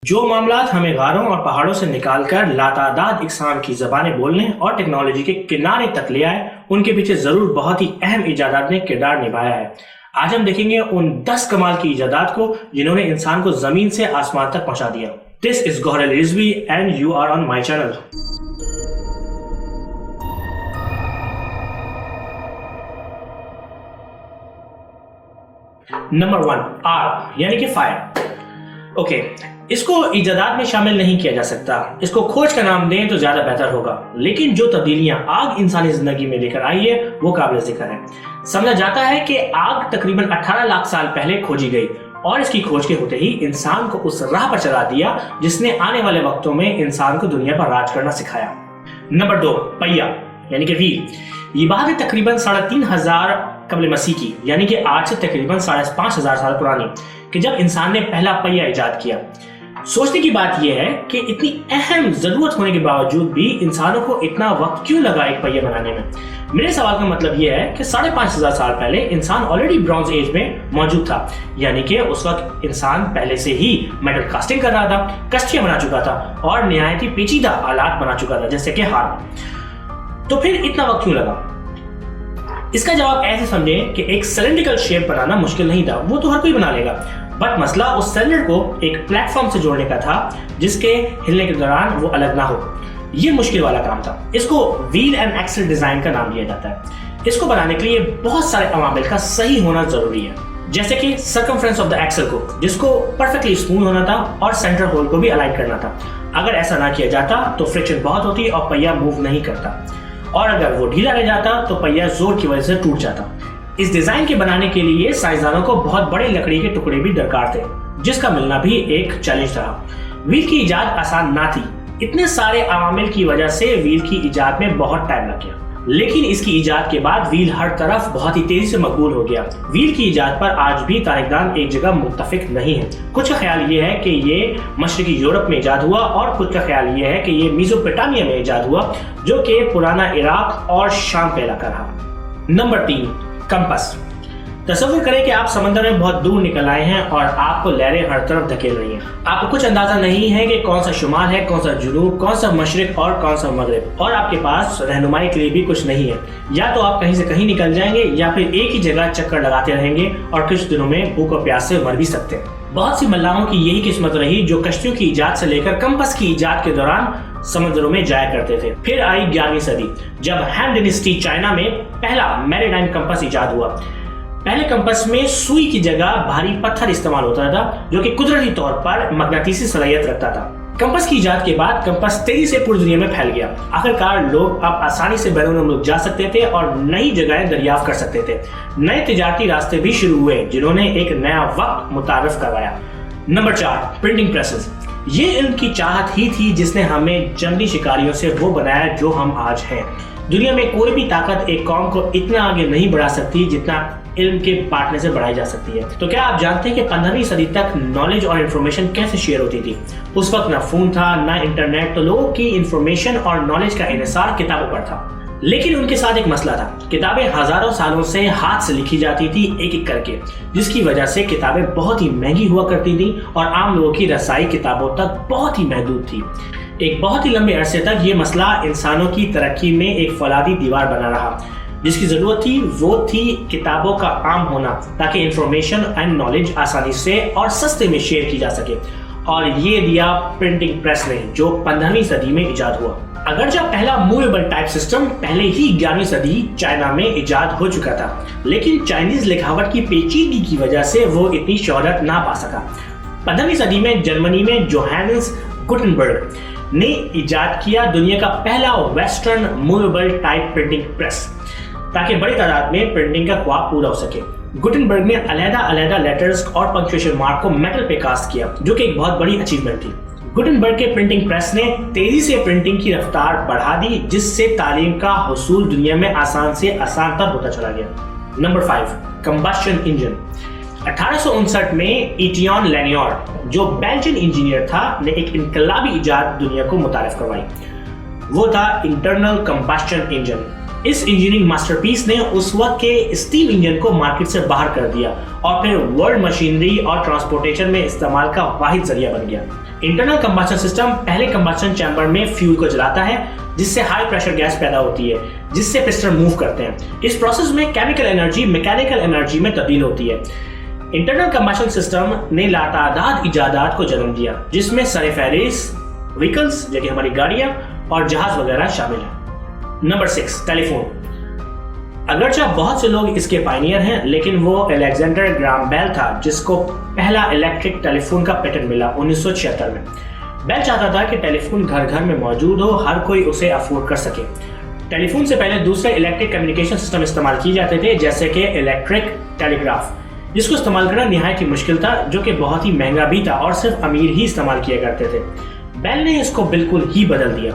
जो मामलात हमें गारों और पहाड़ों से निकालकर लातादाद इंसान की जबानें बोलने और टेक्नोलॉजी के किनारे तक ले आए, उनके पीछे जरूर बहुत ही अहम इजादात ने किरदार निभाया है। आज हम देखेंगे उन 10 कमाल की इजादात को जिन्होंने इंसान को जमीन से आसमान तक पहुंचा दिया। This is Gauhar Ali Rizvi and you are on my channel. Number 1, आग यानी कि फायर। ओके, इसको इजादात में शामिल नहीं किया जा सकता, इसको खोज का नाम दें तो ज्यादा बेहतर होगा। लेकिन जो तब्दीलियां आग इंसानी जिंदगी में लेकर आई है वो काबिल जिक्र है। समझा जाता है कि आग तकरीबन 18 लाख साल पहले खोजी गई और इसकी खोज के होते ही इंसान को उस राह पर चला दिया जिसने आने वाले वक्तों में इंसान को दुनिया पर राज करना सिखाया। नंबर 2, पहिया यानी कि व्हील। ये बात है तकरीबन 3500 कबल मसीह की, यानी कि आज से तकरीबन 5500 साल पुरानी, कि जब इंसान ने पहला पहिया इजाद किया। सोचने की बात यह है कि इतनी अहम जरूरत होने के बावजूद भी इंसानों को इतना वक्त क्यों लगा एक पहिया बनाने में। मेरे सवाल का मतलब यह है कि 5500 साल पहले इंसान ऑलरेडी ब्रॉन्ज एज में मौजूद था, यानी कि उस वक्त इंसान पहले से ही मेटल कास्टिंग कर रहा था, कश्तियां बना चुका था और निहायत ही पेचीदा आलात बना चुका था जैसे कि हार। तो फिर इतना वक्त क्यों लगा? इसका जवाब ऐसे समझे कि एक सिलेंड्रिकल शेप बनाना मुश्किल नहीं था, वो तो हर कोई बना लेगा। बट मसला उस सिलेंडर को एक प्लेटफॉर्म से जोड़ने का था जिसके हिलने के दौरान वो अलग ना हो। ये मुश्किल वाला काम था। इसको व्हील एंड एक्सल डिजाइन का नाम दिया जाता है। इसको बनाने के लिए बहुत सारे अवामिल का सही होना जरूरी है, जैसे कि सर्कमफ्रेंस ऑफ द एक्सल को, जिसको परफेक्टली स्मूथ होना था और सेंटर होल को भी अलाइन करना था। अगर ऐसा ना किया जाता तो फ्रिक्शन बहुत होती और पहिया मूव नहीं करता, और अगर वो ढीला रह जाता तो पहिया जोर की वजह से टूट जाता। इस डिजाइन के बनाने के लिए साइंसदानों को बहुत बड़े लकड़ी के टुकड़े भी दरकार थे, जिसका मिलना भी एक चैलेंज था। व्हील की इजाद आसान ना थी, इतने सारे अवामिल की वजह से व्हील की इजाद में बहुत टाइम लग गया। लेकिन इसकी इजाद के बाद व्हील हर तरफ बहुत ही तेजी से मकबूल हो गया। व्हील की इजाद पर आज भी तारीखदान एक जगह मुत्तफिक नहीं है। कुछ का ख्याल ये है कि ये मशरकी यूरोप में इजाद हुआ और कुछ का ख्याल ये है कि ये मेसोपोटामिया में इजाद हुआ, जो कि पुराना इराक और शाम का इलाका रहा। Number 3, compass. तसव्वुर करें कि आप समंदर में बहुत दूर निकल आए हैं और आपको लहरें हर तरफ धकेल रही हैं। आपको कुछ अंदाजा नहीं है कि कौन सा शुमाल है, कौन सा जुनूब, कौन सा मशरिक और कौन सा मगरिब, और आपके पास रहनुमाई के लिए भी कुछ नहीं है। या तो आप कहीं से कहीं निकल जाएंगे या फिर एक ही जगह चक्कर लगाते रहेंगे और कुछ दिनों में भूख और प्यास से मर भी सकते हैं। बहुत सी मल्लाहों की यही किस्मत रही जो कश्तियों की इजाद से लेकर कंपास की इजाद के दौरान समुद्रों में जाया करते थे। फिर आई 11वीं सदी, जब हैन डायनेस्टी चाइना में पहला मैरीटाइम कंपास इजाद हुआ। पहले कंपास में सुई की जगह भारी पत्थर इस्तेमाल होता था, जो कि कुदरती तौर पर मगनातीसी सलाहियत रखता था। कंपास की इजाद के बाद कंपास तेजी से पूरी दुनिया में फैल गया। आखिरकार लोग अब आसानी से बैरून मुल्क जा सकते थे और नई जगहें दरियाफ्त कर सकते थे। नए तिजारती रास्ते भी शुरू हुए जिन्होंने एक नया वक्त मुतारफ करवाया। Number 4, printing presses. ये इल्म की चाहत ही थी जिसने हमें जंगली शिकारियों से वो बनाया जो हम आज हैं। दुनिया में कोई भी ताकत एक कौम को इतना आगे नहीं बढ़ा सकती जितना इल्म के बांटने से बढ़ाई जा सकती है। तो क्या आप जानते हैं कि 15वीं सदी तक नॉलेज और इंफॉर्मेशन कैसे शेयर होती थी? उस वक्त ना फोन था, ना इंटरनेट, तो लोगों की इंफॉर्मेशन और नॉलेज का इन्हिसार किताबों पर था। लेकिन उनके साथ एक मसला था, किताबें हजारों सालों से हाथ से लिखी जाती थी एक एक करके, जिसकी वजह से किताबें बहुत ही महंगी हुआ करती थी और आम लोगों की रसाई किताबों तक बहुत ही महदूद थी। एक बहुत ही लंबे अरसे तक ये मसला इंसानों की तरक्की में एक फौलादी दीवार बना रहा। जिसकी जरूरत थी वो थी किताबों का आम होना, ताकि इंफॉर्मेशन एंड नॉलेज आसानी से और सस्ते में शेयर की जा सके। और ये दिया प्रिंटिंग प्रेस ने, जो 15वीं सदी में इजाद हुआ। अगर जब पहला मूवेबल टाइप सिस्टम पहले ही 11वीं सदी चाइना में इजाद हो चुका था, लेकिन चाइनीज लिखावट की पेचीदगी की वजह से वो इतनी शोहरत ना पा सका। 15वीं सदी में जर्मनी में जोहान्स गुटेनबर्ग ने इजाद किया दुनिया का पहला western movable type printing press, ताकि बड़ी तादाद में प्रिंटिंग का ख्वाब पूरा हो सके। गुटेनबर्ग ने अलग-अलग लेटर्स और पंक्चुएशन मार्क को मेटल पे कास्ट किया, जो कि एक बहुत बड़ी अचीवमेंट थी। गुटेनबर्ग के प्रिंटिंग प्रेस ने तेजी से प्रिंटिंग की रफ्तार बढ़ा दी, जिससे तालीम का हुसूल दुनिया में आसान से आसान तर होता चला गया। Number 5, combustion engine. 1859 में इटियन लेनियर, जो बेल्जियन इंजीनियर था, ने एक इनकलाबी इजाद दुनिया को मुतारिफ करवाई। वो था इंटरनल कंबस्शन इंजन। इस इंजीनियरिंग मास्टरपीस ने उस वक्त के स्टीम इंजन को मार्केट से बाहर कर दिया और फिर वर्ल्ड मशीनरी और ट्रांसपोर्टेशन में इस्तेमाल का वाहिद जरिया बन गया। इंटरनल कंबशन सिस्टम पहले कंबशन चैम्बर में फ्यूल को जलाता है, जिससे हाई प्रेशर गैस पैदा होती है, जिससे पिस्टन मूव करते हैं। इस प्रोसेस में केमिकल एनर्जी मैकेनिकल एनर्जी में तब्दील होती है। इंटरनल कंबशन सिस्टम ने लातादाद इजादात को जन्म दिया, जिसमें सर-ए-फहरिस्त व्हीकल्स, जैसे हमारी गाड़ियां और जहाज वगैरह शामिल हैं। Number 6, telephone. अगरचे बहुत से लोग इसके पायनियर हैं, लेकिन वो अलेक्जेंडर ग्राहम बेल था जिसको पहला इलेक्ट्रिक टेलीफोन का पेटेंट मिला 1976 में। बेल चाहता था कि टेलीफोन घर घर में मौजूद हो, हर कोई उसे अफोर्ड कर सके। टेलीफोन से पहले दूसरे इलेक्ट्रिक कम्युनिकेशन सिस्टम इस्तेमाल किए जाते थे, जैसे कि इलेक्ट्रिक टेलीग्राफ, जिसको इस्तेमाल करना निहायत ही मुश्किल था, जो कि बहुत ही महंगा भी था और सिर्फ अमीर ही इस्तेमाल किया करते थे। बेल ने इसको बिल्कुल ही बदल दिया।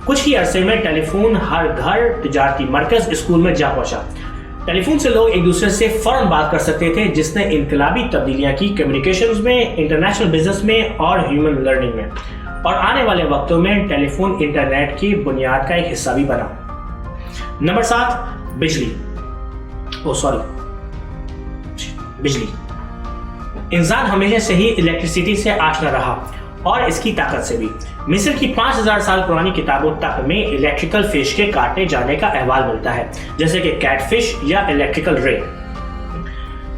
कुछ ही अरसे में टेलीफोन हर घर, तिजारती मरकज, स्कूल में जा पहुंचा। टेलीफोन से लोग एक दूसरे से फौरन बात कर सकते थे, जिसने इनकलाबी तब्दीलियां की कम्युनिकेशंस में, इंटरनेशनल बिजनेस में और ह्यूमन लर्निंग में। और आने वाले वक्तों में टेलीफोन इंटरनेट की बुनियाद का एक हिस्सा भी बना। नंबर 7, बिजली। बिजली। इंसान हमेशा से ही इलेक्ट्रिसिटी से आशना रहा और इसकी ताकत से भी। मिस्र की 5000 साल पुरानी किताबों तक में इलेक्ट्रिकल फिश के काटे जाने का अहवाल मिलता है, जैसे कि कैटफिश या इलेक्ट्रिकल रे।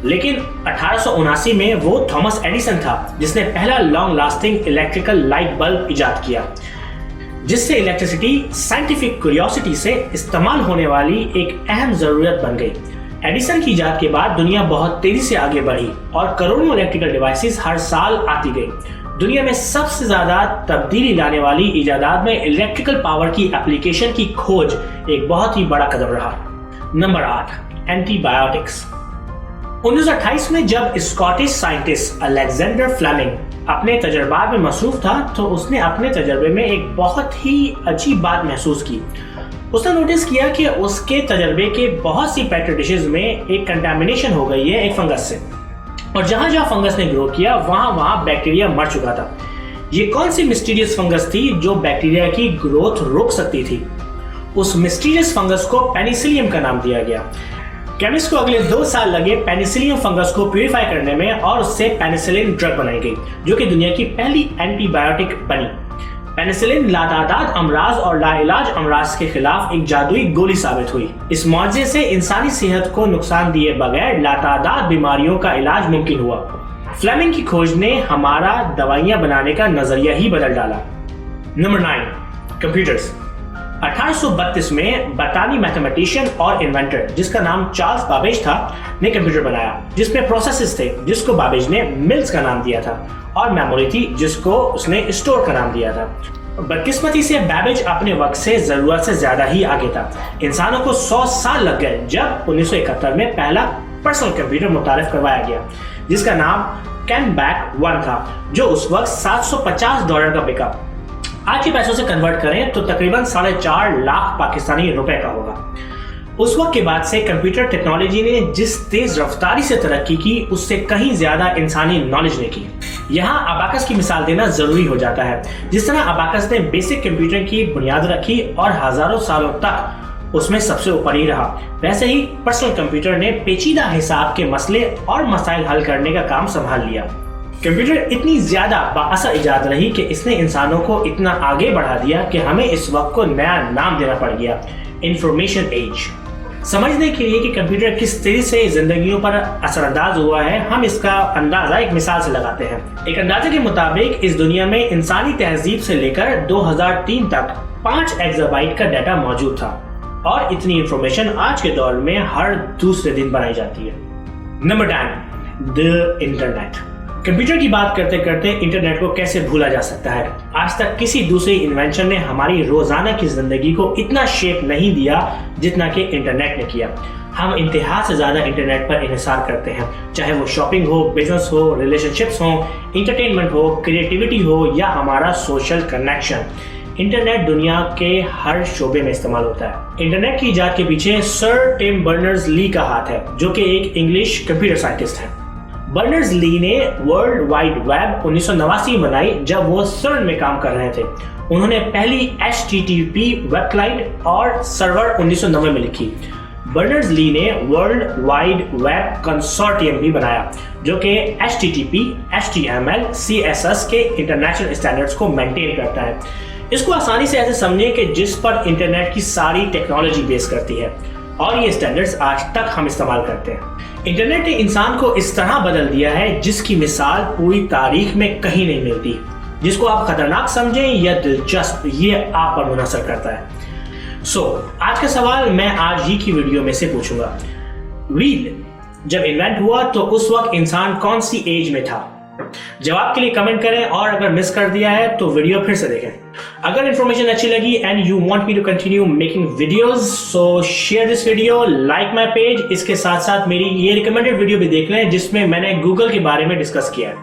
लेकिन 1879 में वो थॉमस एडिसन था जिसने पहला long lasting electrical light bulb इजाद किया, जिससे इलेक्ट्रिसिटी साइंटिफिक क्यूरियोसिटी से इस्तेमाल होने वाली एक अहम जरूरत बन गई। एडिसन की इजाद के बाद दुनिया बहुत तेजी से आगे बढ़ी और करोड़ों इलेक्ट्रिकल डिवाइसेस हर साल आती गई। दुनिया में सबसे ज्यादा तब्दीली लाने वाली इजादात में इलेक्ट्रिकल पावर की एप्लीकेशन की खोज एक बहुत ही बड़ा कदम रहा। Number 8, antibiotics. 1928 में जब स्कॉटिश साइंटिस्ट अलेक्जेंडर फ्लेमिंग अपने तजर्बात में मसरूफ था, तो उसने अपने तजर्बे में एक बहुत ही अजीब बात महसूस की। उसने नोटिस किया कि उसके तजर्बे के बहुत सी पेट्री डिशेज में एक कंटामिनेशन हो गई है एक फंगस से, और जहां जहां फंगस ने ग्रो किया वहां बैक्टीरिया मर चुका था। ये कौन सी मिस्टीरियस फंगस थी जो बैक्टीरिया की ग्रोथ रोक सकती थी? उस मिस्टीरियस फंगस को पेनिसिलियम का नाम दिया गया। केमिस्ट को अगले 2 साल लगे पेनिसिलियम फंगस को प्यूरिफाई करने में और उससे पेनिसिलिन ड्रग बनाई गई, जो कि दुनिया की पहली एंटीबायोटिक बनी। पेनिसिलिन लातादाद अमराज और लाइलाज अमराज के खिलाफ एक जादुई गोली साबित हुई। इस मौजे से इंसानी सेहत को नुकसान दिए बगैर लातादाद बीमारियों का इलाज मुमकिन हुआ। फ्लेमिंग की खोज ने हमारा दवाइयां बनाने का नजरिया ही बदल डाला। Number 9, computers. 1832 में बरतानी मैथमेटिशियन और इन्वेंटर जिसका नाम चार्ल्स बाबेज था ने कंप्यूटर बनाया, जिसमें प्रोसेसेस थे जिसको बाबेज ने मिल्स का नाम दिया था, और मेमोरी थी जिसको उसने स्टोर का नाम दिया था। बदकिस्मती से बैबेज अपने वक्त से जरूरत से ज्यादा ही आगे था। इंसानों को 100 साल लग गए जब 1971 में पहला पर्सनल कंप्यूटर मुतारिफ करवाया गया, जिसका नाम कैनबैक 1 था, जो उस वक्त $750 का बिका। आज के पैसों से कन्वर्ट करें तो तकरीबन 4.5 लाख पाकिस्तानी रुपए का होगा। उस वक्त के बाद से कंप्यूटर टेक्नोलॉजी ने जिस तेज रफ्तारी से तरक्की की, उससे कहीं ज्यादा इंसानी नॉलेज ने की। यहाँ अबाकस की मिसाल देना जरूरी हो जाता है। जिस तरह अबाकस ने बेसिक कंप्यूटर की बुनियाद रखी और हजारों सालों तक उसमें सबसे ऊपर ही रहा, वैसे ही पर्सनल कंप्यूटर ने पेचीदा हिसाब के मसले और मसाइल हल करने का काम संभाल लिया। कंप्यूटर इतनी ज्यादा बाअसर इजाद रही कि इसने इंसानों को इतना आगे बढ़ा दिया कि हमें इस वक्त को नया नाम देना पड़ गया, इंफॉर्मेशन एज। समझने के लिए कि कंप्यूटर किस तेजी से जिंदगियों पर असरअंदाज हुआ है, हम इसका अंदाजा एक मिसाल से लगाते हैं। एक अंदाजे के मुताबिक इस दुनिया में इंसानी तहजीब से लेकर 2003 तक 5 एक्साबाइट का डाटा मौजूद था, और इतनी इंफॉर्मेशन आज के दौर में हर दूसरे दिन बनाई जाती है। Number 10, the internet. कंप्यूटर की बात करते करते इंटरनेट को कैसे भूला जा सकता है। आज तक किसी दूसरी इन्वेंशन ने हमारी रोजाना की जिंदगी को इतना शेप नहीं दिया जितना कि इंटरनेट ने किया। हम इंतहा से ज्यादा इंटरनेट पर इन्हिसार करते हैं, चाहे वो शॉपिंग हो, बिजनेस हो, रिलेशनशिप्स हो, इंटरटेनमेंट हो, क्रिएटिविटी हो या हमारा सोशल कनेक्शन। इंटरनेट दुनिया के हर शोबे में इस्तेमाल होता है। इंटरनेट की इजाद के पीछे सर टिम बर्नर्स-ली का हाथ है, जो कि एक इंग्लिश कंप्यूटर साइंटिस्ट है। बर्नर्स-ली ने वर्ल्ड वाइड वेब 1989 में बनाई जब वो सर्न में काम कर रहे थे। उन्होंने पहली HTTP वेब क्लाइंट और सर्वर 1990 में लिखी। برنرز لی نے ورلڈ وائڈ ویب کنسورٹیم بھی بنایا جو کہ HTTP, HTML, CSS کے انٹرنیشنل اسٹینڈرڈز کو مینٹین کرتا ہے. اس کو آسانی سے ایسے سمجھیں کہ جس پر انٹرنیٹ کی ساری ٹیکنالوجی بیس کرتی ہے اور یہ اسٹینڈرڈز آج تک ہم استعمال کرتے ہیں. انٹرنیٹ نے انسان کو اس طرح بدل دیا ہے جس کی مثال پوری تاریخ میں کہیں نہیں ملتی. جس کو آپ خطرناک سمجھیں یا دلچسپ یہ آپ پر منحصر کرتا ہے. آج کا سوال میں آج ہی کی ویڈیو میں سے پوچھوں گا. ویل جب انوینٹ ہوا تو اس وقت انسان کون سی ایج میں تھا؟ جواب کے لیے کمنٹ کریں اور اگر مس کر دیا ہے تو ویڈیو پھر سے دیکھیں. اگر انفارمیشن اچھی لگی and you want me to continue making videos so share this video, like my page. اس کے ساتھ ساتھ میری یہ ریکمینڈیڈ ویڈیو بھی دیکھ لیں جس میں میں نے گوگل کے بارے میں ڈسکس کیا ہے.